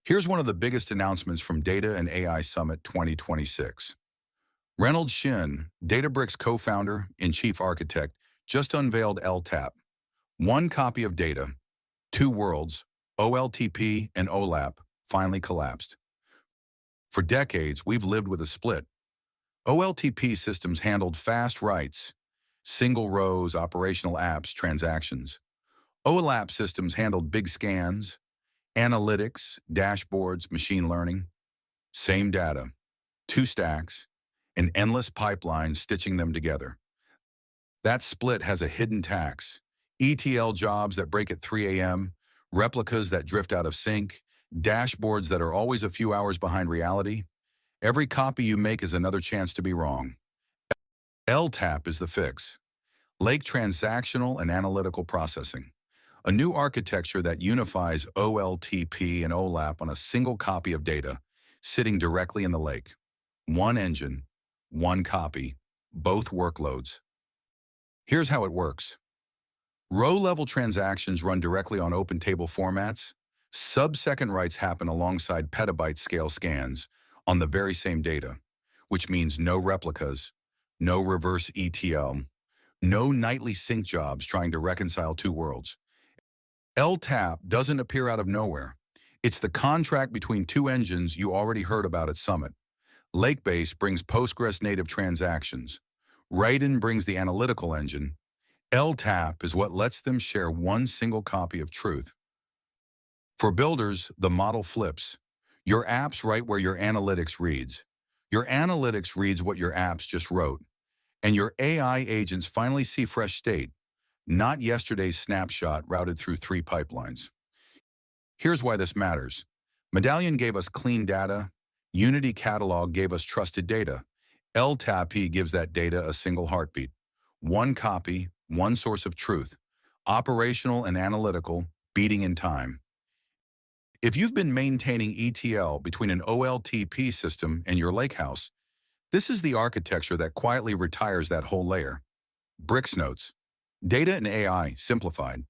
Here's one of the biggest announcements from Data and AI Summit 2026. Reynold, Databricks co-founder and chief architect, just unveiled LTAP, one copy of data, two worlds, OLTP and OLAP, finally collapsed. For decades, we've lived with a split. OLTP systems handled fast writes, single rows, operational apps, transactions. OLAP systems handled big scans, analytics, dashboards, machine learning. Same data, two stacks, and endless pipelines stitching them together. That split has a hidden tax: ETL jobs that break at 3 a.m., replicas that drift out of sync, dashboards that are always a few hours behind reality. Every copy you make is another chance to be wrong. LTAP is the fix. Lake Transactional and Analytical Processing, a new architecture that unifies OLTP and OLAP on a single copy of data, sitting directly in the lake. One engine, one copy, both workloads. Here's how it works. Row-level transactions run directly on open table formats. Sub-second writes happen alongside petabyte-scale scans on the very same data, which means no replicas, no reverse ETL, no nightly sync jobs trying to reconcile two worlds. LTAP doesn't appear out of nowhere. It's the contract between two engines you already heard about at Summit. Lakebase brings Postgres native transactions. Reyden brings the analytical engine. LTAP is what lets them share one single copy of truth. For builders, the model flips. Your apps write where your analytics reads. Your analytics reads what your apps just wrote. And your AI agents finally see fresh state, not yesterday's snapshot routed through 3 pipelines. Here's why this matters. Medallion gave us clean data. Unity Catalog gave us trusted data. LTAP gives that data a single heartbeat. One copy, one source of truth. Operational and analytical, beating in time. If you've been maintaining ETL between an OLTP system and your Lakehouse, this is the architecture that quietly retires that whole layer. BricksNotes. Data and AI simplified.